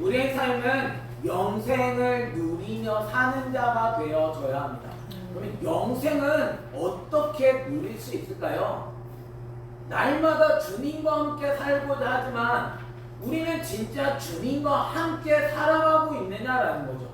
우리의 삶은 영생을 누리며 사는 자가 되어져야 합니다. 그러면 영생은 어떻게 누릴 수 있을까요? 날마다 주님과 함께 살고자 하지만 우리는 진짜 주님과 함께 살아가고 있느냐라는 거죠.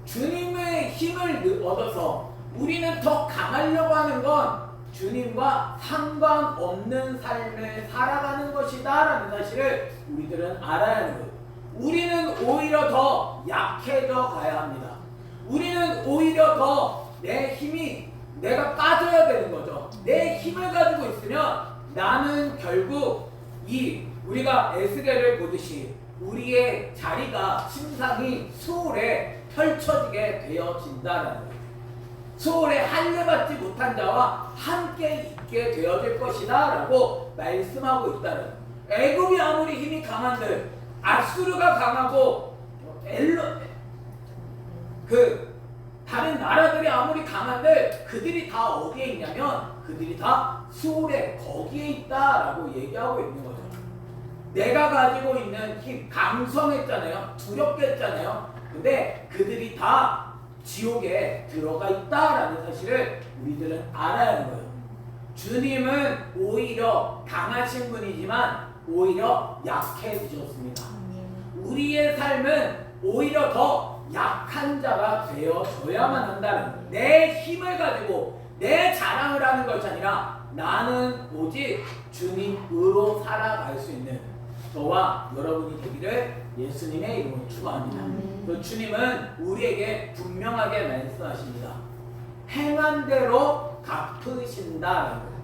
주님의 힘을 얻어서 우리는 더 강하려고 하는 건 주님과 상관없는 삶을 살아가는 것이다 라는 사실을 우리들은 알아야 하는 거예요. 우리는 오히려 더 약해져 가야 합니다. 우리는 오히려 더 내 힘이 내가 빠져야 되는 거죠. 내 힘을 가지고 있으면 나는 결국 우리가 에스겔을 보듯이 우리의 자리가 침상이 수월에 펼쳐지게 되어진다는 거예요. 수월에 할례받지 못한 자와 함께 있게 되어질 것이다 라고 말씀하고 있다는 거예요. 애굽이 아무리 힘이 강한들 아수르가 강하고 다른 나라들이 아무리 강한데 그들이 다 어디에 있냐면 그들이 다 수월에 거기에 있다라고 얘기하고 있는 거죠. 내가 가지고 있는 힘 강성했잖아요. 두렵게 했잖아요. 근데 그들이 다 지옥에 들어가 있다라는 사실을 우리들은 알아야 하는 거예요. 주님은 오히려 강하신 분이지만 오히려 약해지셨습니다. 우리의 삶은 오히려 더 약한 자가 되어져야만 한다는 거예요. 내 힘을 가지고 내 자랑을 하는 것이 아니라 나는 오직 주님으로 살아갈 수 있는 저와 여러분이 되기를 예수님의 이름으로 축원합니다. 그 주님은 우리에게 분명하게 말씀하십니다. 행한 대로 갚으신다라는 거예요.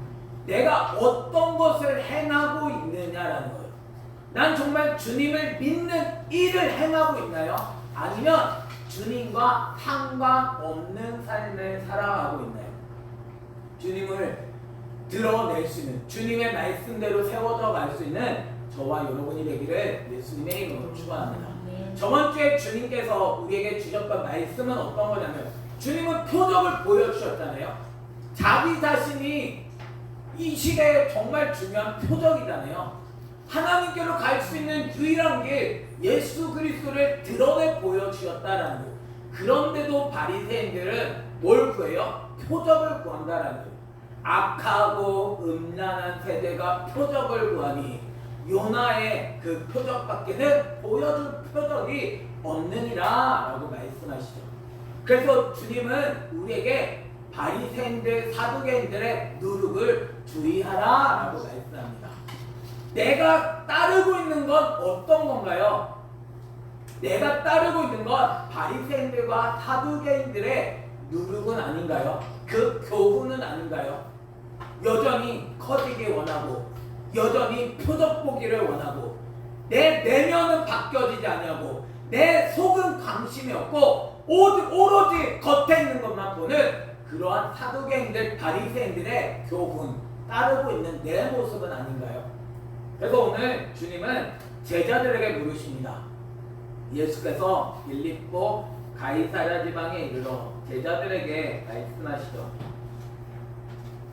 내가 어떤 것을 행하고 있느냐라는 거예요. 난 정말 주님을 믿는 일을 행하고 있나요? 아니면 주님과 상관없는 삶을 살아가고 있나요? 주님을 드러낼 수 있는, 주님의 말씀대로 세워져 갈 수 있는 저와 여러분이 되기를 예수님의 이름으로 축원합니다. 저번 주에 주님께서 우리에게 주셨던 말씀은 어떤 거냐면 주님은 표적을 보여주셨잖아요. 자기 자신이 이 시대에 정말 중요한 표적이잖아요. 하나님께로 갈 수 있는 유일한 게 예수 그리스도를 드러내 보여주셨다라는 거예요. 그런데도 바리새인들은 뭘 구해요? 표적을 구한다라는 거예요. 악하고 음란한 세대가 표적을 구하니 요나의 그 표적밖에는 보여줄 표적이 없느니라 라고 말씀하시죠. 그래서 주님은 우리에게 바리새인들 사두개인들의 누룩을 주의하라 라고 말씀합니다. 내가 따르고 있는 건 어떤 건가요? 내가 따르고 있는 건 바리새인들과 사두개인들의 누룩은 아닌가요? 그 교훈은 아닌가요? 여전히 커지기 원하고 여전히 표적 보기를 원하고 내 내면은 바뀌어지지 않냐고 내 속은 관심이 없고 오로지 겉에 있는 것만 보는 그러한 사두개인들 바리새인들의 교훈 따르고 있는 내 모습은 아닌가요? 그래서 오늘 주님은 제자들에게 물으십니다. 예수께서 빌립보 가이사랴 지방에 이르러 제자들에게 말씀하시죠.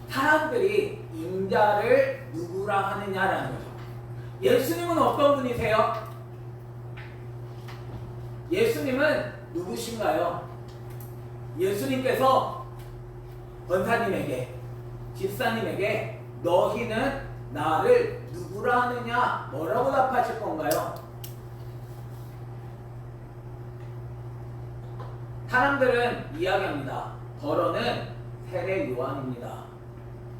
사람들이 인자를 누구라 하느냐라는 거죠. 예수님은 어떤 분이세요? 예수님은 누구신가요? 예수님께서 권사님에게 집사님에게 너희는 나를 누구라 하느냐 뭐라고 답하실 건가요? 사람들은 이야기합니다. 더러는 세례 요한입니다.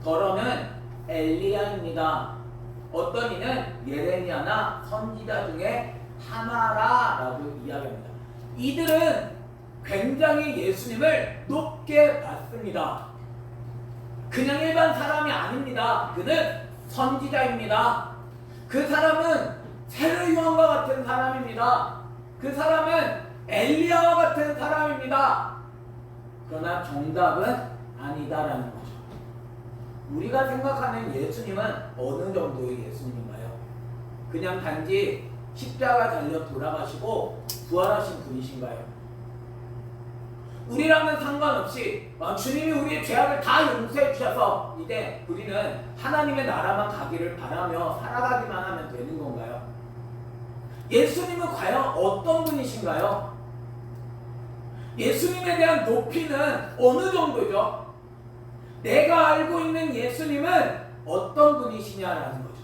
더러는 엘리야입니다. 어떤 이는 예레미야나 선지자 중에 하나라라고 이야기합니다. 이들은 굉장히 예수님을 높게 봤습니다. 그냥 일반 사람이 아닙니다. 그는 선지자입니다. 그 사람은 세례 요한과 같은 사람입니다. 그 사람은 엘리야와 같은 사람입니다. 그러나 정답은 아니다라는 거죠. 우리가 생각하는 예수님은 어느 정도의 예수님인가요? 그냥 단지 십자가 달려 돌아가시고 부활하신 분이신가요? 우리랑은 상관없이 주님이 우리의 죄악을 다 용서해 주셔서 이제 우리는 하나님의 나라만 가기를 바라며 살아가기만 하면 되는 건가요? 예수님은 과연 어떤 분이신가요? 예수님에 대한 높이는 어느 정도죠? 내가 알고 있는 예수님은 어떤 분이시냐라는 거죠.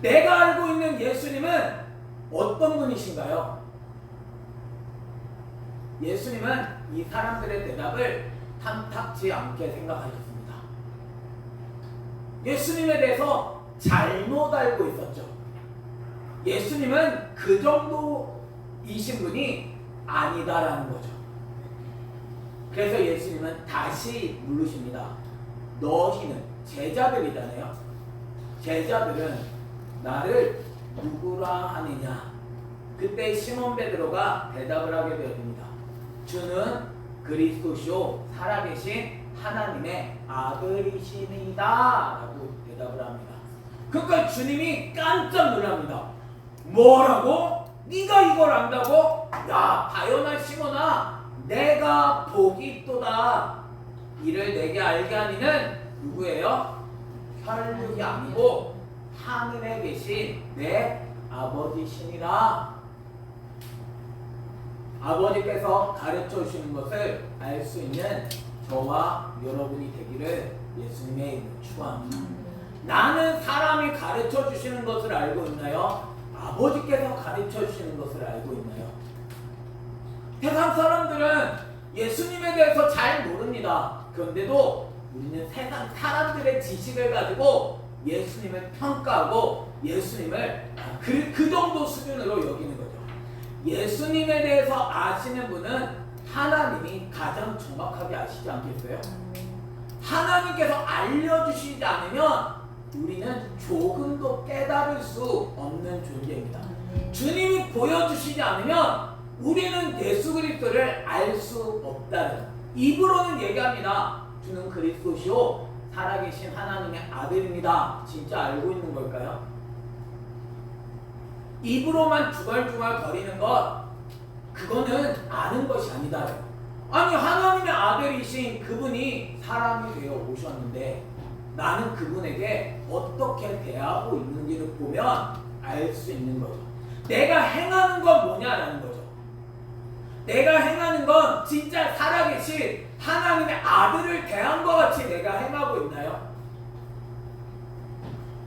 내가 알고 있는 예수님은 어떤 분이신가요? 예수님은 이 사람들의 대답을 탐탁지 않게 생각하셨습니다. 예수님에 대해서 잘못 알고 있었죠. 예수님은 그 정도이신 분이 아니다라는 거죠. 그래서 예수님은 다시 물으십니다. 너희는 제자들이잖아요. 제자들은 나를 누구라 하느냐? 그때 시몬 베드로가 대답을 하게 되었습니다. 주는 그리스도시요 살아계신 하나님의 아들이시니이다 라고 대답을 합니다. 그러니까 주님이 깜짝 놀랍니다. 뭐라고? 네가 이걸 안다고? 야, 바요나 시몬아, 내가 복이 있도다. 이를 내게 알게 하니는 누구예요? 혈육이 아니고 하늘에 계신 내 아버지시니라. 아버지께서 가르쳐 주시는 것을 알 수 있는 저와 여러분이 되기를 예수님의 이름으로 축원합니다. 나는 사람이 가르쳐 주시는 것을 알고 있나요? 아버지께서 가르쳐 주시는 것을 알고 있나요? 세상 사람들은 예수님에 대해서 잘 모릅니다. 그런데도 우리는 세상 사람들의 지식을 가지고 예수님을 평가하고 예수님을 그 정도 수준으로 여기는 거죠. 예수님에 대해서 아시는 분은 하나님이 가장 정확하게 아시지 않겠어요? 하나님께서 알려주시지 않으면 우리는 조금도 깨달을 수 없는 존재입니다. 주님이 보여주시지 않으면 우리는 예수 그리스도를 알 수 없다는, 입으로는 얘기합니다. 주는 그리스도시요 살아계신 하나님의 아들입니다. 진짜 알고 있는 걸까요? 입으로만 중얼중얼 거리는 것, 그거는 아는 것이 아니다. 아니, 하나님의 아들이신 그분이 사람이 되어 오셨는데 나는 그분에게 어떻게 대하고 있는지를 보면 알 수 있는 거죠. 내가 행하는 건 뭐냐라는 거죠. 내가 행하는 건 진짜 살아계신 하나님의 아들을 대한 것 같이 내가 행하고 있나요?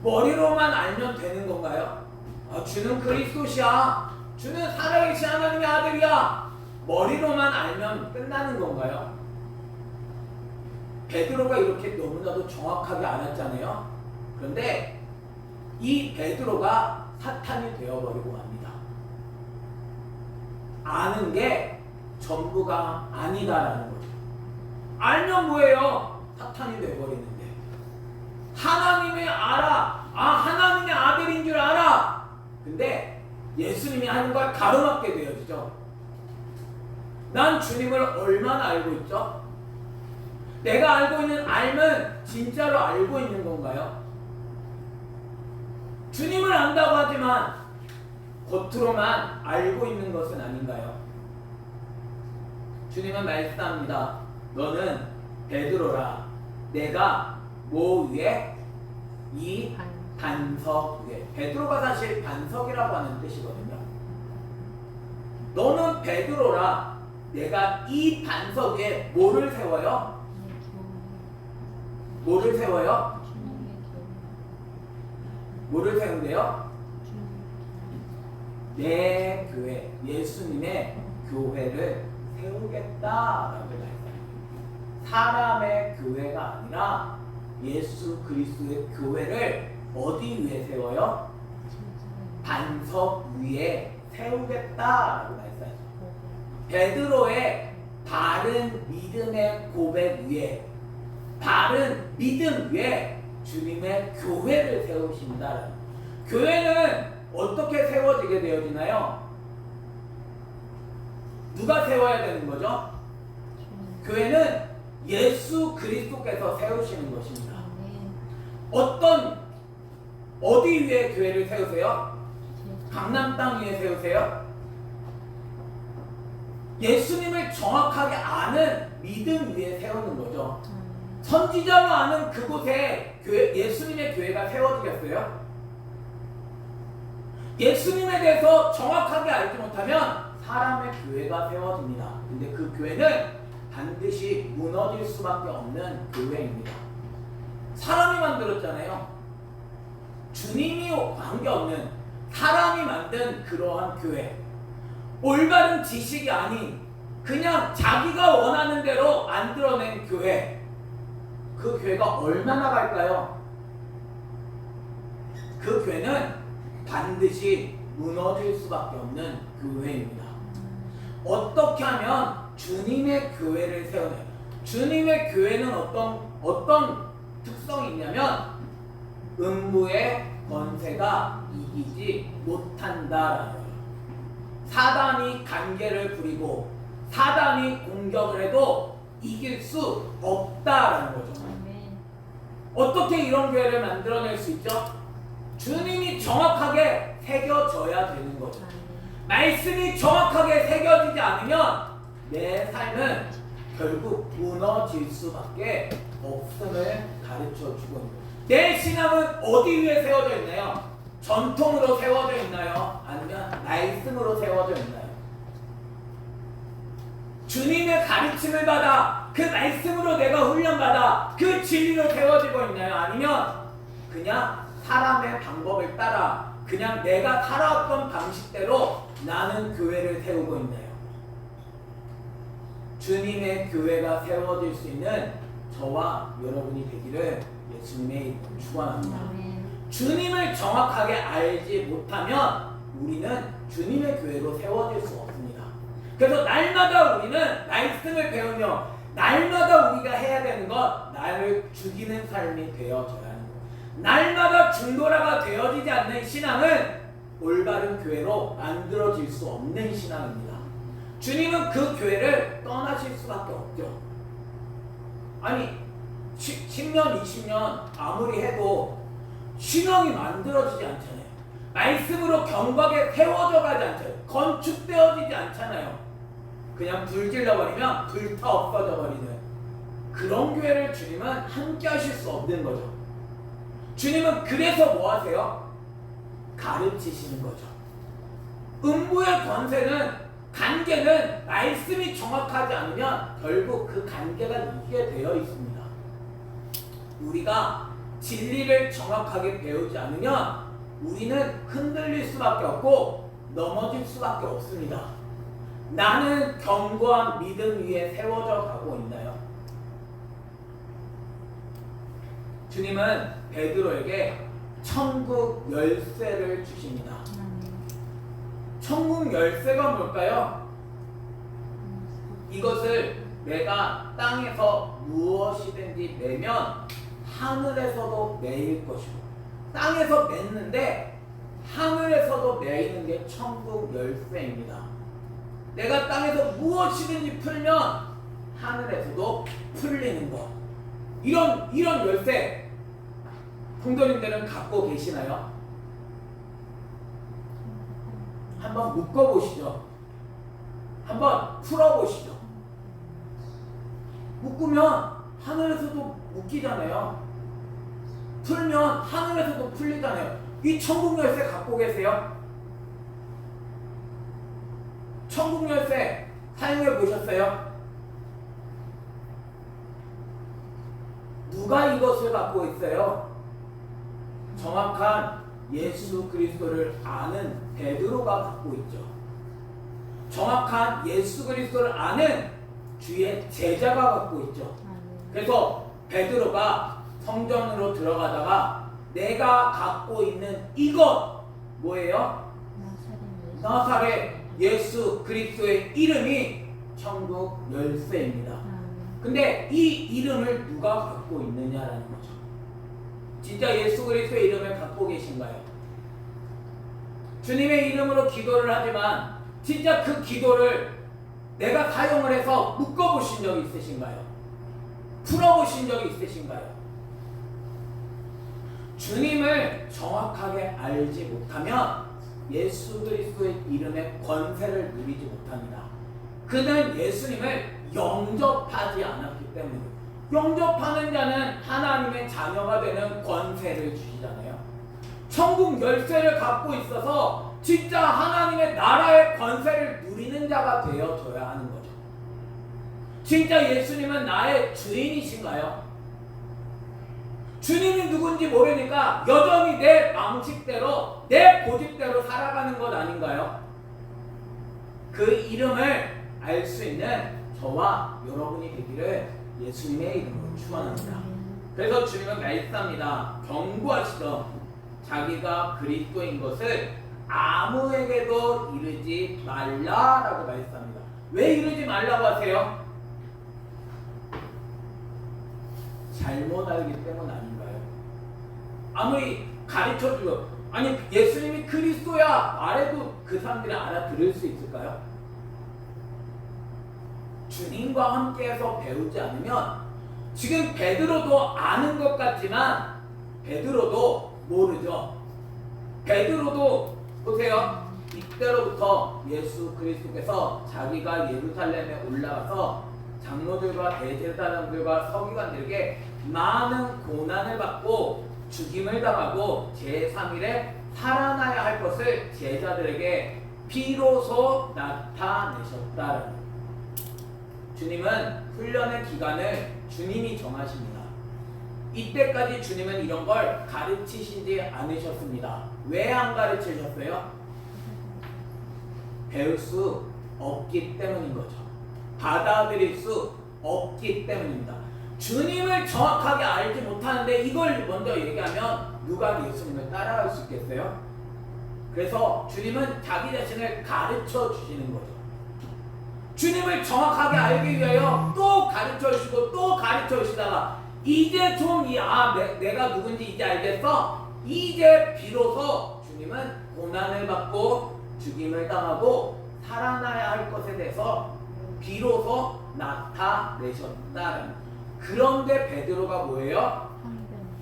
머리로만 알면 되는 건가요? 주는 그리스도시야. 주는 살아계신 하나님의 아들이야. 머리로만 알면 끝나는 건가요? 베드로가 이렇게 너무나도 정확하게 알았잖아요. 그런데 이 베드로가 사탄이 되어버리고 맙니다. 아는 게 전부가 아니다라는 거죠. 알면 뭐예요? 사탄이 되어버리는데. 하나님의 알아. 하나님의 아들인 줄 알아. 근데 예수님이 하는 걸 가로막게 되어지죠. 난 주님을 얼마나 알고 있죠? 내가 알고 있는 알면 진짜로 알고 있는 건가요? 주님을 안다고 하지만 겉으로만 알고 있는 것은 아닌가요? 주님은 말씀합니다. 너는 베드로라. 내가 뭐 위에? 이 반석 위에. 베드로가 사실 반석이라고 하는 뜻이거든요. 너는 베드로라. 내가 이 반석 위에 뭐를 세워요? 뭐를 세워요? 뭐를 세운대요? 내 교회, 예수님의 교회를 세우겠다라고 말했어요. 사람의 교회가 아니라 예수 그리스도의 교회를 어디 위에 세워요? 반석 위에 세우겠다라고 말했어요. 베드로의 바른 믿음의 고백 위에, 바른 믿음 위에 주님의 교회를 세우신다. 교회는 어떻게 세워지게 되어지나요? 누가 세워야 되는 거죠? 교회는 예수 그리스도께서 세우시는 것입니다. 어디 위에 교회를 세우세요? 강남 땅 위에 세우세요? 예수님을 정확하게 아는 믿음 위에 세우는 거죠. 선지자로 아는 그곳에 예수님의 교회가 세워지겠어요? 예수님에 대해서 정확하게 알지 못하면 사람의 교회가 세워집니다. 근데 그 교회는 반드시 무너질 수밖에 없는 교회입니다. 사람이 만들었잖아요. 주님이 관계없는 사람이 만든 그러한 교회, 올바른 지식이 아닌 그냥 자기가 원하는 대로 만들어낸 교회, 그 교회가 얼마나 갈까요? 그 교회는 반드시 무너질 수밖에 없는 교회입니다. 어떻게 하면 주님의 교회를 세워내요? 주님의 교회는 어떤 특성이 있냐면 음부의 권세가 이기지 못한다라는 거예요. 사단이 관계를 부리고 사단이 공격을 해도 이길 수 없다라는 거죠. 어떻게 이런 교회를 만들어낼 수 있죠? 주님이 정확하게 새겨져야 되는 거죠. 말씀이 정확하게 새겨지지 않으면 내 삶은 결국 무너질 수밖에 없음을 가르쳐 주고 있는 거예요. 내 신앙은 어디 위에 세워져 있나요? 전통으로 세워져 있나요? 아니면 말씀으로 세워져 있나요? 주님의 가르침을 받아 그 말씀으로 내가 훈련받아 그 진리로 세워지고 있나요? 아니면 그냥 사람의 방법을 따라 그냥 내가 살아왔던 방식대로 나는 교회를 세우고 있나요? 주님의 교회가 세워질 수 있는 저와 여러분이 되기를 예수님의 이름으로 축원합니다. 주님을 정확하게 알지 못하면 우리는 주님의 교회로 세워질 수 없습니다. 그래서 날마다 우리는 말씀을 배우며 날마다 우리가 해야 되는 것, 나를 죽이는 삶이 되어져야 하는 것. 날마다 중도라가 되어지지 않는 신앙은 올바른 교회로 만들어질 수 없는 신앙입니다. 주님은 그 교회를 떠나실 수밖에 없죠. 아니 10년 20년 아무리 해도 신앙이 만들어지지 않잖아요. 말씀으로 경박에 세워져 가지 않잖아요. 건축되어지지 않잖아요. 그냥 불 질러버리면 불타 없어져 버리는 그런 교회를 주님은 함께 하실 수 없는 거죠. 주님은 그래서 뭐 하세요? 가르치시는 거죠. 음부의 권세는 관계는 말씀이 정확하지 않으면 결국 그 관계가 이기게 되어 있습니다. 우리가 진리를 정확하게 배우지 않으면 우리는 흔들릴 수밖에 없고 넘어질 수밖에 없습니다. 나는 견고한 믿음 위에 세워져 가고 있나요? 주님은 베드로에게 천국 열쇠를 주십니다. 천국 열쇠가 뭘까요? 이것을 내가 땅에서 무엇이든지 매면 하늘에서도 매일 것이고, 땅에서 맺는데 하늘에서도 매이는 게 천국 열쇠입니다. 내가 땅에서 무엇이든지 풀면 하늘에서도 풀리는 것. 이런 열쇠 성도님들은 갖고 계시나요? 한번 묶어보시죠. 한번 풀어보시죠. 묶으면 하늘에서도 묶이잖아요. 풀면 하늘에서도 풀리잖아요. 이 천국 열쇠 갖고 계세요? 천국 열쇠 사용해 보셨어요? 누가 이것을 갖고 있어요? 정확한 예수 그리스도를 아는 베드로가 갖고 있죠. 정확한 예수 그리스도를 아는 주의 제자가 갖고 있죠. 그래서 베드로가 성전으로 들어가다가 내가 갖고 있는 이것 뭐예요? 나사렛 예수 그리스도의 이름이 천국 열쇠입니다. 근데 이 이름을 누가 갖고 있느냐라는 거죠. 진짜 예수 그리스도의 이름을 갖고 계신가요? 주님의 이름으로 기도를 하지만 진짜 그 기도를 내가 사용을 해서 묶어보신 적이 있으신가요? 풀어보신 적이 있으신가요? 주님을 정확하게 알지 못하면 예수 그리스도의 이름의 권세를 누리지 못합니다. 그는 예수님을 영접하지 않았기 때문에 영접하는 자는 하나님의 자녀가 되는 권세를 주시잖아요. 천국 열쇠를 갖고 있어서 진짜 하나님의 나라의 권세를 누리는 자가 되어줘야 하는 거죠. 진짜 예수님은 나의 주인이신가요? 주님이 누군지 모르니까 여전히 내 방식대로, 내 고집대로 살아가는 것 아닌가요? 그 이름을 알 수 있는 저와 여러분이 되기를 예수님의 이름으로 축원합니다. 그래서 주님은 말씀합니다. 경고하시던 자기가 그리스도인 것을 아무에게도 이르지 말라라고 말씀합니다. 왜 이르지 말라고 하세요? 잘못 알기 때문 아닌가요? 아무리 가르쳐주고 아니 예수님이 그리스도야 말해도 그 사람들이 알아들을 수 있을까요? 주님과 함께해서 배우지 않으면 지금 베드로도 아는 것 같지만 베드로도 모르죠. 베드로도 보세요. 이때로부터 예수 그리스도께서 자기가 예루살렘에 올라가서 장로들과 대제사장들과 서기관들에게 많은 고난을 받고 죽임을 당하고 제3일에 살아나야 할 것을 제자들에게 비로소 나타내셨다는 거예요. 주님은 훈련의 기간을 주님이 정하십니다. 이때까지 주님은 이런 걸 가르치시지 않으셨습니다. 왜 안 가르치셨어요? 배울 수 없기 때문인 거죠. 받아들일 수 없기 때문입니다. 주님을 정확하게 알지 못하는데 이걸 먼저 얘기하면 누가 예수님을 따라갈 수 있겠어요? 그래서 주님은 자기 자신을 가르쳐 주시는 거죠. 주님을 정확하게 알기 위하여 또 가르쳐 주시고 또 가르쳐 주시다가 이제 좀 내가 누군지 이제 알겠어? 이제 비로소 주님은 고난을 받고 죽임을 당하고 살아나야 할 것에 대해서 비로소 나타내셨다는. 그런데 베드로가 뭐예요?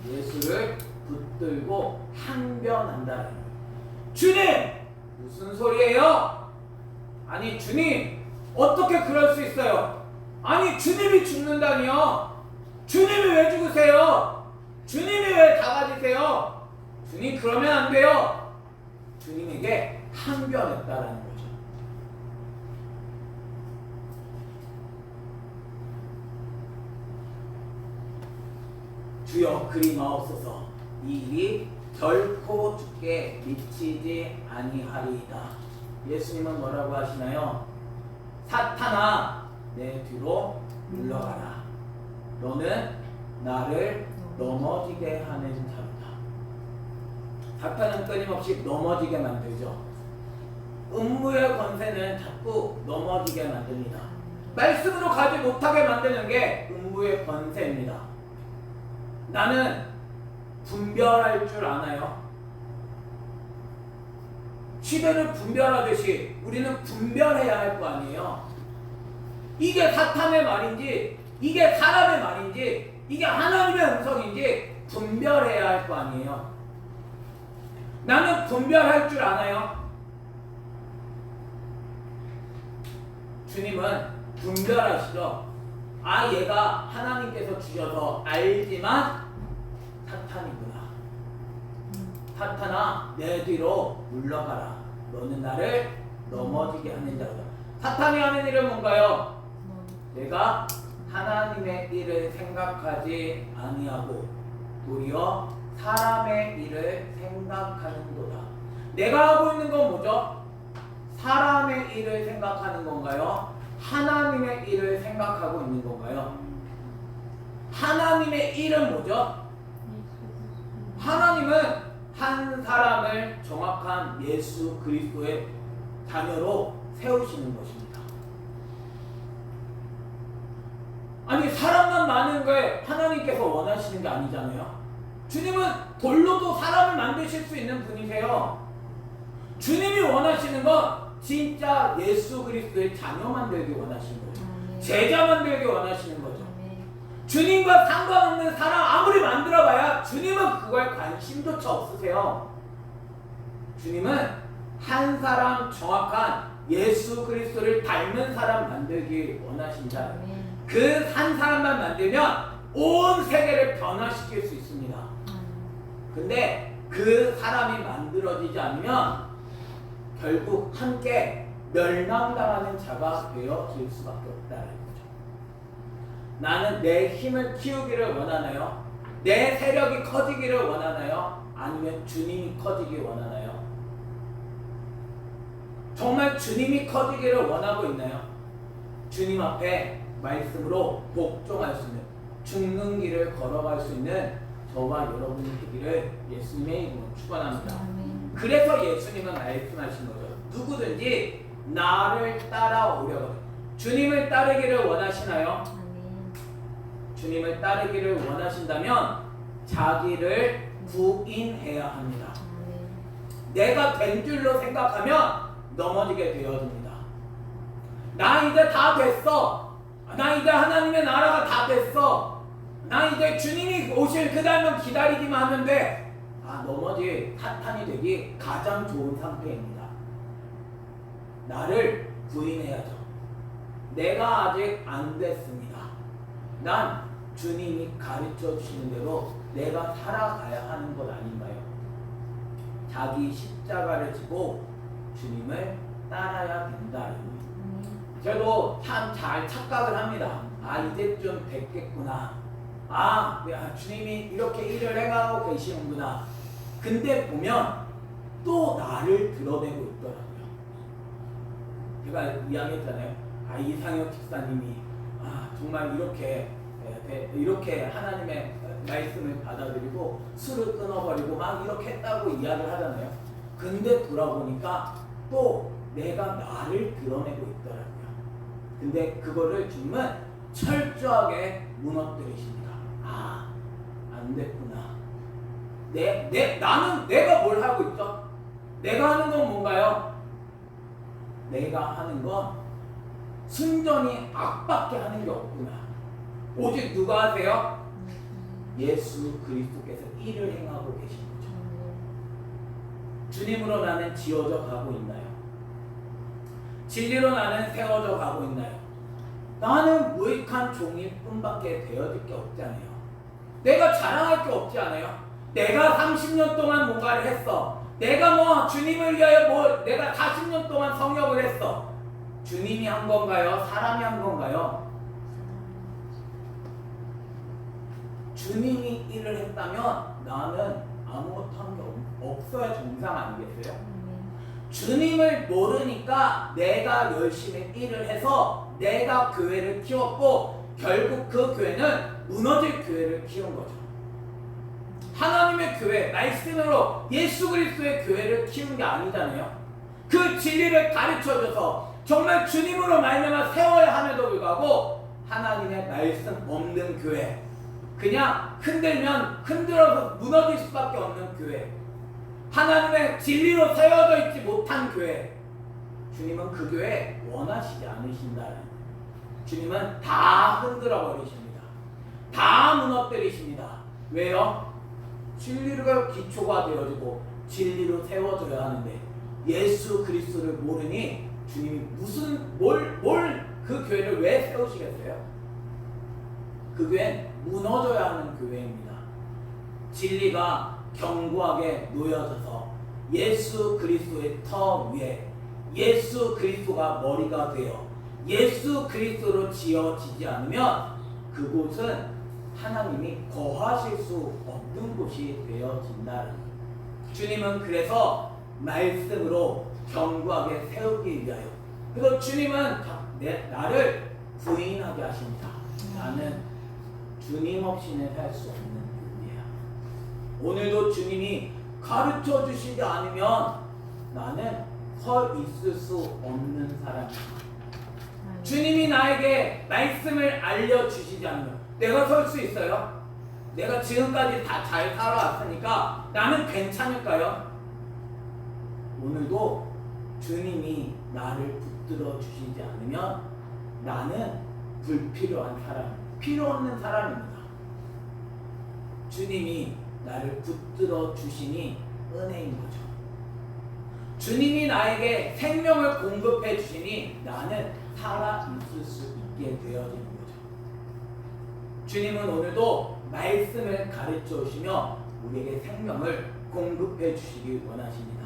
예수를 붙들고 항변한다는 거예요. 주님! 무슨 소리예요? 아니 주님 어떻게 그럴 수 있어요? 아니 주님이 죽는다니요? 주님이 왜 죽으세요? 주님이 왜 다 가지세요? 주님 그러면 안 돼요. 주님에게 항변했다라는 거죠. 주여 그리 마옵소서. 이 일이 결코 주께 미치지 아니하리이다. 예수님은 뭐라고 하시나요? 사탄아 내 뒤로 물러가라. 너는 나를 넘어지게 하는 자로다. 사탄은 끊임없이 넘어지게 만들죠. 음부의 권세는 자꾸 넘어지게 만듭니다. 말씀으로 가지 못하게 만드는 게 음부의 권세입니다. 나는 분별할 줄 아나요? 시대를 분별하듯이 우리는 분별해야 할 거 아니에요. 이게 사탄의 말인지 이게 사람의 말인지 이게 하나님의 음성인지 분별해야 할 거 아니에요. 나는 분별할 줄 아나요? 주님은 분별하시죠. 얘가 하나님께서 주셔서 알지만 사탄이구나. 사탄아 내 뒤로 물러가라. 너는 나를 넘어지게 하는 자로다. 사탄이 하는 일은 뭔가요? 내가 하나님의 일을 생각하지 아니하고 도리어 사람의 일을 생각하는도다. 내가 하고 있는 건 뭐죠? 사람의 일을 생각하는 건가요? 하나님의 일을 생각하고 있는 건가요? 하나님의 일은 뭐죠? 하나님은 한 사람을 정확한 예수 그리스도의 자녀로 세우시는 것입니다. 아니 사람만 많은 걸 하나님께서 원하시는 게 아니잖아요. 주님은 돌로도 사람을 만드실 수 있는 분이세요. 주님이 원하시는 건 진짜 예수 그리스도의 자녀 만들기 원하시는 거죠. 제자 만들기 원하시는 거죠. 주님과 상관없는 사람 아무리 만들어봐야 주님은 그거에 관심조차 없으세요. 주님은 한 사람 정확한 예수 그리스도를 닮은 사람 만들기 원하신다. 그 한 사람만 만들면 온 세계를 변화시킬 수 있습니다. 근데 그 사람이 만들어지지 않으면 결국 함께 멸망당하는 자가 되어질 수밖에 없다는 거죠. 나는 내 힘을 키우기를 원하나요? 내 세력이 커지기를 원하나요? 아니면 주님이 커지기 원하나요? 정말 주님이 커지기를 원하고 있나요? 주님 앞에 말씀으로 복종할 수 있는, 죽는 길을 걸어갈 수 있는 저와 여러분이 되기를 예수님의 이름으로 축원합니다. 그래서 예수님은 말씀하신 거죠. 누구든지 나를 따라오려고. 주님을 따르기를 원하시나요? 주님을 따르기를 원하신다면 자기를 부인해야 합니다. 내가 된 줄로 생각하면 넘어지게 되어집니다. 나 이제 다 됐어. 나 이제 하나님의 나라가 다 됐어. 나 이제 주님이 오실 그날만 기다리기만 하면 돼. 넘어질 탄탄이 되기 가장 좋은 상태입니다. 나를 부인해야죠. 내가 아직 안 됐습니다. 난 주님이 가르쳐 주시는 대로 내가 살아가야 하는 것 아닌가요? 자기 십자가를 지고 주님을 따라야 된다는 거예요. 저도 참 잘 착각을 합니다. 이제 좀 됐겠구나. 주님이 이렇게 일을 해가고 계시는구나. 근데 보면 또 나를 드러내고 있더라고요. 제가 이야기했잖아요. 이상혁 집사님이 정말 이렇게 하나님의 말씀을 받아들이고 술을 끊어버리고 막 이렇게 했다고 이야기를 하잖아요. 근데 돌아보니까 또 내가 나를 드러내고 있더라고요. 근데 그거를 주님은 철저하게 무너뜨리십니다. 안 됐구나. 나는 내가 뭘 하고 있죠? 내가 하는 건 뭔가요? 내가 하는 건 순전히 악밖에 하는 게 없구나. 오직 누가 하세요? 예수 그리스도께서 일을 행하고 계신 거죠. 주님으로 나는 지어져 가고 있나요? 진리로 나는 세워져 가고 있나요? 나는 무익한 종일 뿐밖에 되어질 게 없잖아요. 내가 자랑할 게 없지 않아요? 내가 30년 동안 뭔가를 했어. 내가 주님을 위하여 내가 40년 동안 성역을 했어. 주님이 한 건가요? 사람이 한 건가요? 주님이 일을 했다면 나는 아무것도 한 게 없어야 정상 아니겠어요? 주님을 모르니까 내가 열심히 일을 해서 내가 교회를 키웠고 결국 그 교회는 무너질 교회를 키운 거죠. 하나님의 교회, 말씀으로 예수 그리스도의 교회를 키운 게 아니잖아요. 그 진리를 가르쳐줘서 정말 주님으로 말미암아 세워야 함에도 불구하고 하나님의 말씀 없는 교회, 그냥 흔들면 흔들어서 무너질 수밖에 없는 교회, 하나님의 진리로 세워져 있지 못한 교회, 주님은 그 교회 원하시지 않으신다는, 주님은 다 흔들어 버리십니다. 다 무너뜨리십니다. 왜요? 진리가 기초가 되어지고 진리로 세워져야 하는데 예수 그리스도를 모르니 주님이 그 교회를 왜 세우시겠어요? 그 교회는 무너져야 하는 교회입니다. 진리가 견고하게 놓여져서 예수 그리스도의 터 위에 예수 그리스도가 머리가 되어 예수 그리스도로 지어지지 않으면 그곳은 하나님이 거하실 수 없는 곳이 되어진다. 주님은 그래서 말씀으로 견고하게 세우기 위하여, 그래서 주님은 나를 부인하게 하십니다. 나는 주님 없이는 살 수 없는 분이야. 오늘도 주님이 가르쳐 주시지 않으면 나는 서 있을 수 없는 사람이야. 주님이 나에게 말씀을 알려주시지 않으면 내가 설 수 있어요? 내가 지금까지 다 잘 살아왔으니까 나는 괜찮을까요? 오늘도 주님이 나를 붙들어 주시지 않으면 나는 불필요한 사람, 필요 없는 사람입니다. 주님이 나를 붙들어 주시니 은혜인 거죠. 주님이 나에게 생명을 공급해 주시니 나는 살아 있을 수 있게 되어지는 거죠. 주님은 오늘도 말씀을 가르쳐 주시며 우리에게 생명을 공급해 주시기 원하십니다.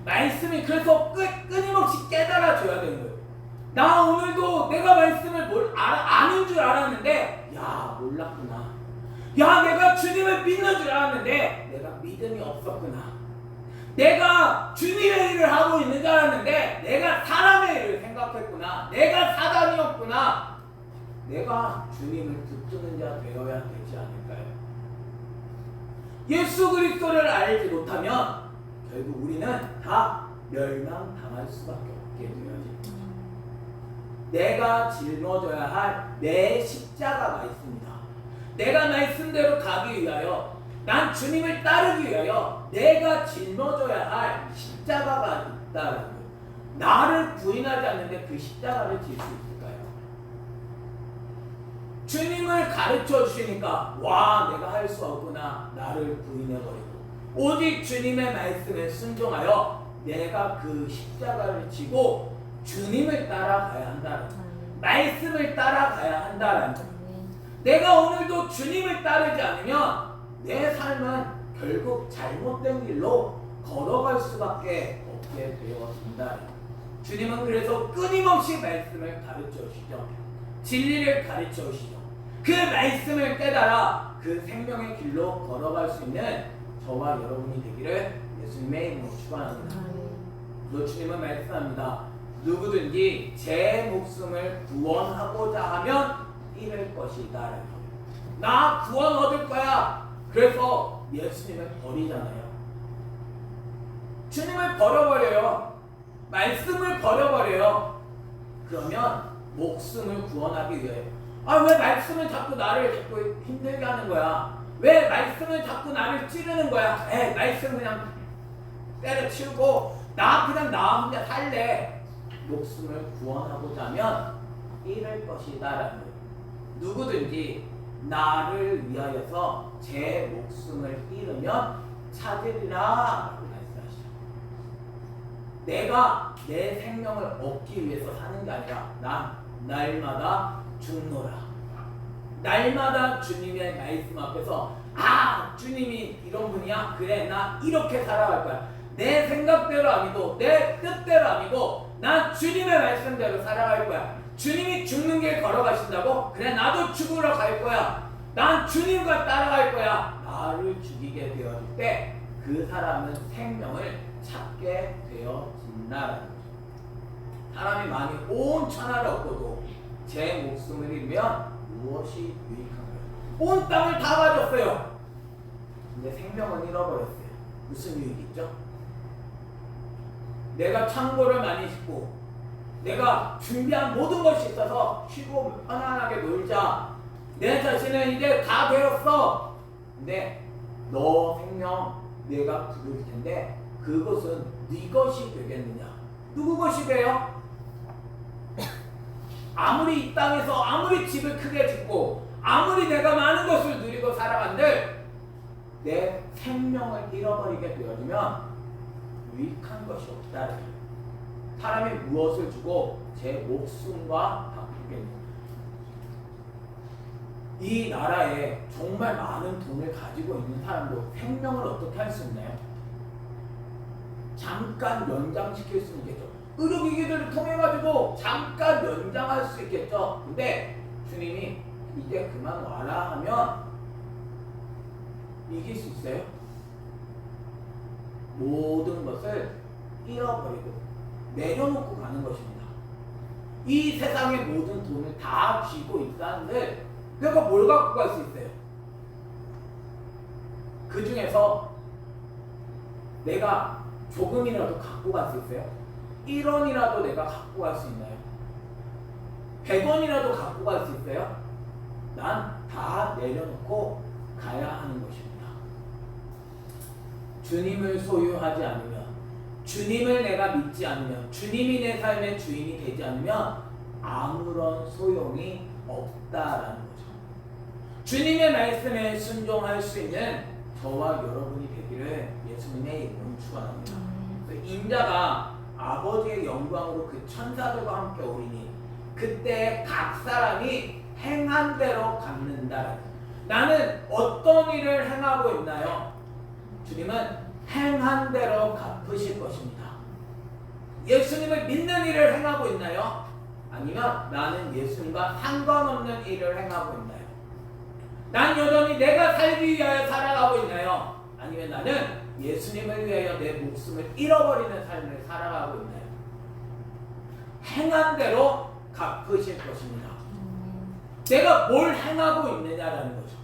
말씀이 그래서 끊임없이 깨달아줘야 되는 거예요. 나 오늘도 내가 말씀을 아는 줄 알았는데 야 몰랐구나. 야 내가 주님을 믿는 줄 알았는데 내가 믿음이 없었구나. 내가 주님의 일을 하고 있는 줄 알았는데 내가 사람의 일을 생각했구나. 내가 사단이었구나. 내가 주님을 붙드는 자 되어야 되지 않을까요? 예수 그리스도를 알지 못하면 결국 우리는 다 멸망당할 수밖에 없게 되어야지. 내가 짊어져야 할 내 십자가가 있습니다. 내가 말씀대로 가기 위하여 난 주님을 따르기 위하여 내가 짊어져야 할 십자가가 있다는 거예요. 나를 부인하지 않는데 그 십자가를 질 수 있을까요? 주님을 가르쳐 주시니까 와 내가 할 수 없구나. 나를 부인해버리고 오직 주님의 말씀에 순종하여 내가 그 십자가를 지고 주님을 따라가야 한다는 거예요. 말씀을 따라가야 한다는 거예요. 내가 오늘도 주님을 따르지 않으면 내 삶은 결국 잘못된 길로 걸어갈 수밖에 없게 되어진다. 주님은 그래서 끊임없이 말씀을 가르쳐 주시죠. 진리를 가르쳐 주시죠. 그 말씀을 깨달아 그 생명의 길로 걸어갈 수 있는 저와 여러분이 되기를 예수님의 이름으로 축원합니다. 그래서 주님은 말씀합니다. 누구든지 제 목숨을 구원하고자 하면 잃을 것이다. 나 구원 얻을 거야. 그래서 예수님을 버리잖아요. 주님을 버려버려요. 말씀을 버려버려요. 그러면 목숨을 구원하기 위해 왜 말씀은 자꾸 나를 자꾸 힘들게 하는 거야? 왜 말씀은 자꾸 나를 찌르는 거야? 말씀 그냥 때려치우고 나 혼자 살래. 목숨을 구원하고자 하면 잃을 것이다 라는 거예요. 누구든지 나를 위하여서 제 목숨을 잃으면 찾으리라 라고 말씀하시죠. 내가 내 생명을 얻기 위해서 사는 게 아니라 난 날마다 죽노라. 날마다 주님의 말씀 앞에서 주님이 이런 분이야? 그래 나 이렇게 살아갈 거야. 내 생각대로 아니고 내 뜻대로 아니고 난 주님의 말씀대로 살아갈 거야. 주님이 죽는 길 걸어가신다고? 그래 나도 죽으러 갈 거야. 난 주님과 따라갈 거야. 나를 죽이게 되어질 때 그 사람은 생명을 찾게 되어진다라는 거죠. 사람이 많이 온 천하를 얻고도 제 목숨을 잃으면 무엇이 유익한가요? 온 땅을 다 가졌어요. 근데 생명은 잃어버렸어요. 무슨 유익이 있죠? 내가 창고를 많이 짓고 내가 준비한 모든 것이 있어서 쉬고 편안하게 놀자. 내 자신은 이제 다 되었어. 근데 너 생명 내가 부를 텐데 그것은 네 것이 되겠느냐? 누구 것이 돼요? 아무리 이 땅에서 아무리 집을 크게 짓고 아무리 내가 많은 것을 누리고 살아간들 내 생명을 잃어버리게 되어지면 유익한 것이 없다는 거예요. 사람이 무엇을 주고 제 목숨과 바꾸겠느냐. 이 나라에 정말 많은 돈을 가지고 있는 사람도 생명을 어떻게 할 수 있나요? 잠깐 연장시킬 수 있겠죠. 의료기기들을 통해 가지고 잠깐 연장할 수 있겠죠. 근데 주님이 이제 그만 와라 하면 이길 수 있어요? 모든 것을 잃어버리고 내려놓고 가는 것입니다. 이 세상의 모든 돈을 다 쥐고 있다는데 내가 뭘 갖고 갈 수 있어요? 그 중에서 내가 조금이라도 갖고 갈 수 있어요? 1원이라도 내가 갖고 갈 수 있나요? 100원이라도 갖고 갈 수 있어요? 난 다 내려놓고 가야 하는 것입니다. 주님을 소유하지 않으면, 주님을 내가 믿지 않으면, 주님이 내 삶의 주인이 되지 않으면 아무런 소용이 없다라는 거죠. 주님의 말씀에 순종할 수 있는 저와 여러분이 되기를 예수님의 이름으로 축원합니다. 인자가 아버지의 영광으로 그 천사들과 함께 오리니 그때 각 사람이 행한 대로 갚는다. 나는 어떤 일을 행하고 있나요? 주님은 행한 대로 갚으실 것입니다. 예수님을 믿는 일을 행하고 있나요? 아니면 나는 예수님과 상관없는 일을 행하고 있나요? 난 여전히 내가 살기 위하여 살아가고 있나요? 아니면 나는 예수님을 위하여 내 목숨을 잃어버리는 삶을 살아가고 있나요? 행한 대로 갚으실 것입니다. 내가 뭘 행하고 있느냐라는 거죠.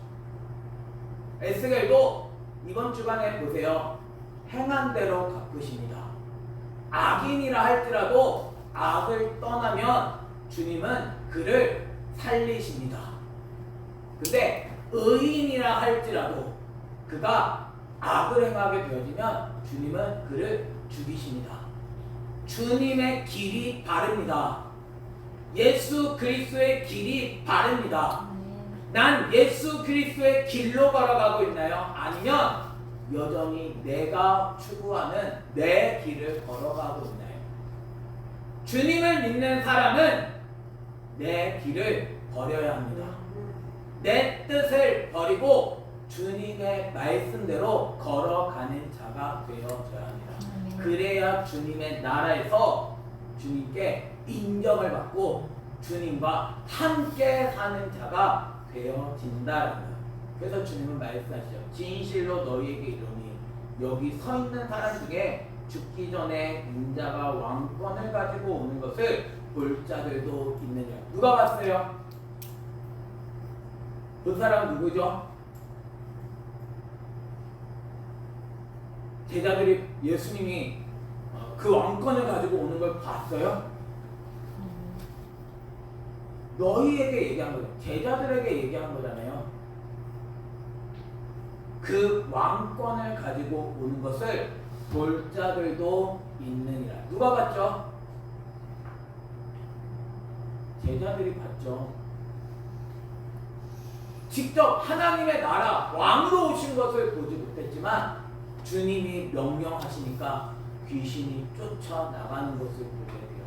에스겔도 이번 주간에 보세요. 행한 대로 갚으십니다. 악인이라 할지라도 악을 떠나면 주님은 그를 살리십니다. 근데 의인이라 할지라도 그가 악을 행하게 되어지면 주님은 그를 죽이십니다. 주님의 길이 바릅니다. 예수 그리스도의 길이 바릅니다. 난 예수 그리스도의 길로 걸어가고 있나요? 아니면 여전히 내가 추구하는 내 길을 걸어가고 있나요? 주님을 믿는 사람은 내 길을 버려야 합니다. 내 뜻을 버리고 주님의 말씀대로 걸어가는 자가 되어져야 합니다. 그래야 주님의 나라에서 주님께 인정을 받고 주님과 함께 사는 자가 되어진다라는 거예요. 그래서 주님은 말씀하시죠. 진실로 너희에게 이르노니 여기 서 있는 사람 중에 죽기 전에 인자가 왕권을 가지고 오는 것을 볼 자들도 있느냐. 누가 봤어요? 그 사람 누구죠? 제자들이 예수님이 그 왕권을 가지고 오는 걸 봤어요? 너희에게 얘기한 거죠. 제자들에게 얘기한 거잖아요. 그 왕권을 가지고 오는 것을 볼 자들도 있느니라. 누가 봤죠? 제자들이 봤죠. 직접 하나님의 나라 왕으로 오신 것을 보지 못했지만 주님이 명령하시니까 귀신이 쫓아나가는 것을 보게 돼요.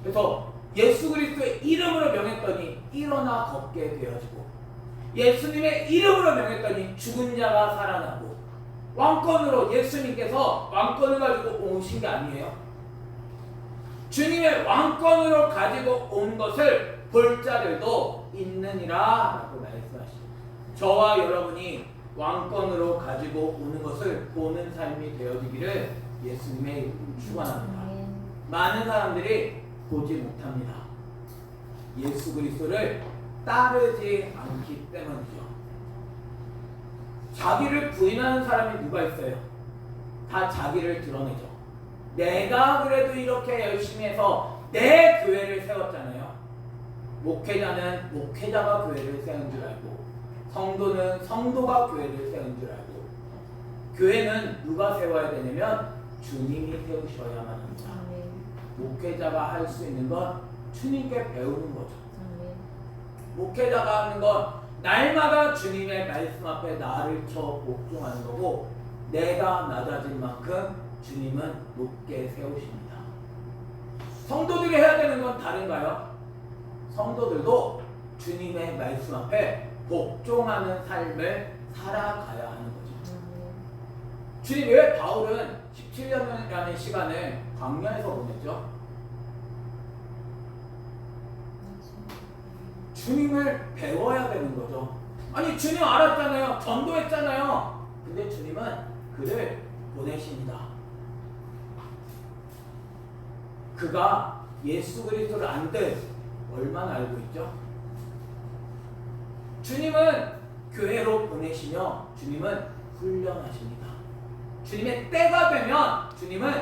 그래서 예수 그리스도의 이름으로 명했더니 일어나 걷게 되어지고 예수님의 이름으로 명했더니 죽은 자가 살아나고 왕권으로 예수님께서 왕권을 가지고 오신 게 아니에요. 주님의 왕권으로 가지고 온 것을 볼 자들도 있느니라 라고 말씀하시죠. 저와 여러분이 왕권으로 가지고 오는 것을 보는 삶이 되어지기를 예수님의 이름으로 축원합니다. 많은 사람들이 보지 못합니다. 예수 그리스도를 따르지 않기 때문이죠. 자기를 부인하는 사람이 누가 있어요? 다 자기를 드러내죠. 내가 그래도 이렇게 열심히 해서 내 교회를 세웠잖아요. 목회자는 목회자가 교회를 세운 줄 알고 성도는 성도가 교회를 세운 줄 알고 교회는 누가 세워야 되냐면 주님이 세우셔야만 합니다. 목회자가 할 수 있는 건 주님께 배우는 거죠. 목회자가 하는 건 날마다 주님의 말씀 앞에 나를 쳐 복종하는 거고 내가 낮아진 만큼 주님은 높게 세우십니다. 성도들이 해야 되는 건 다른가요? 성도들도 주님의 말씀 앞에 복종하는 삶을 살아가야 하는 거죠. 주님 왜 바울은 17년이라는 시간을 광야에서 보냈죠? 주님을 배워야 되는 거죠. 아니 주님 알았잖아요. 전도했잖아요. 근데 주님은 그를 보내십니다. 그가 예수 그리스도를 안들 얼마나 알고 있죠? 주님은 교회로 보내시며 주님은 훈련하십니다. 주님의 때가 되면 주님은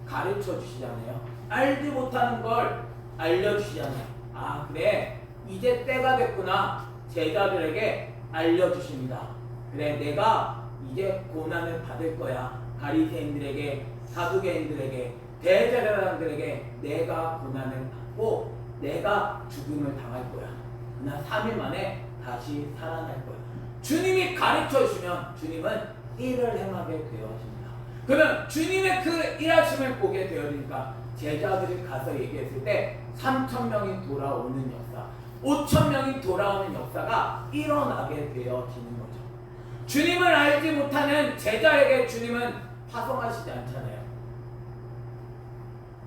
가르쳐 주시잖아요. 알지 못하는 걸 알려주시잖아요. 아 그래 이제 때가 됐구나. 제자들에게 알려주십니다. 그래 내가 이제 고난을 받을 거야. 바리새인들에게 사두개인들에게 대제사장들에게 내가 고난을 받고 내가 죽음을 당할 거야. 그러나 3일 만에 다시 살아날 거야. 주님이 가르쳐 주시면 주님은 일을 행하게 되어집니다. 그러면 주님의 그 일하심을 보게 되어지니까 제자들이 가서 얘기했을 때 3,000명이 돌아오는 역사, 5,000명이 돌아오는 역사가 일어나게 되어지는 거죠. 주님을 알지 못하는 제자에게 주님은 파송하시지 않잖아요.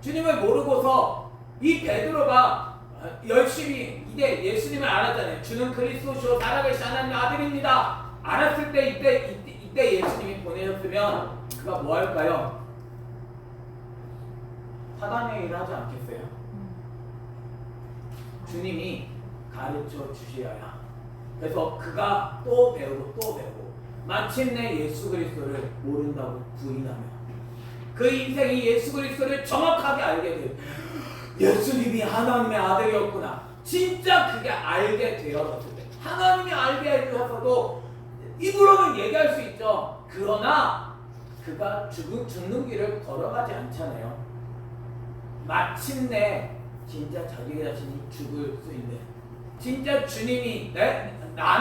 주님을 모르고서 이 베드로가 열심히 이제 예수님을 알았잖아요. 주는 그리스도시요 살아계신 하나님의 아들입니다. 알았을 때 이때 예수님이 보내셨으면 그가 뭐 할까요? 사단의 일을 하지 않겠어요? 주님이 가르쳐 주셔야. 그래서 그가 또 배우고 마침내 예수 그리스도를 모른다고 부인하며 그 인생이 예수 그리스도를 정확하게 알게 돼요. 예수님이 하나님의 아들이었구나. 진짜 그게 알게 되었을 때, 하나님이 알게 되었어도 입으로는 얘기할 수 있죠. 그러나 그가 죽는 길을 걸어가지 않잖아요. 마침내 진짜 자기 자신이 죽을 수 있는, 진짜 주님이 내가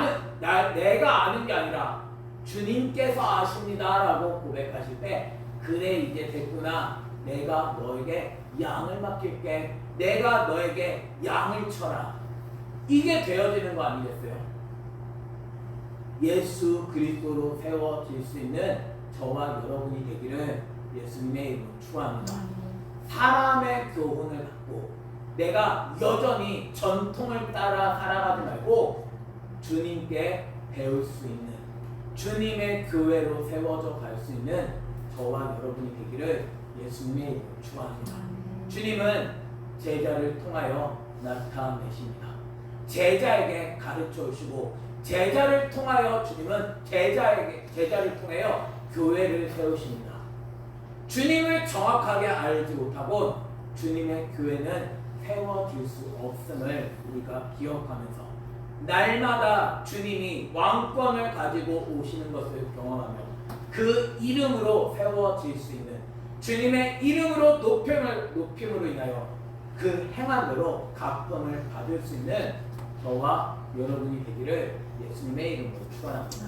아는 게 아니라 주님께서 아십니다라고 고백하실 때, 그래 이제 됐구나. 내가 너에게 양을 맡길게. 내가 너에게 양을 쳐라. 이게 되어지는 거 아니겠어요? 예수 그리스도로 세워질 수 있는 저와 여러분이 되기를 예수님의 이름으로 축원합니다. 사람의 교훈을 받고 내가 여전히 전통을 따라 살아가지 말고 주님께 배울 수 있는, 주님의 교회로 세워져 갈 수 있는 저와 여러분이 되기를 예수님의 이름으로 축원합니다. 주님은 제자를 통하여 나타내십니다. 제자에게 가르쳐 주시고 제자를 통하여 주님은 제자를 통하여 교회를 세우십니다. 주님을 정확하게 알지 못하고 주님의 교회는 세워질 수 없음을 우리가 기억하면서 날마다 주님이 왕권을 가지고 오시는 것을 경험하며 그 이름으로 세워질 수 있는, 주님의 이름으로 높임으로 인하여 그 행함으로 갚음을 받을 수 있는 저와 여러분이 되기를 예수님의 이름으로 축원합니다.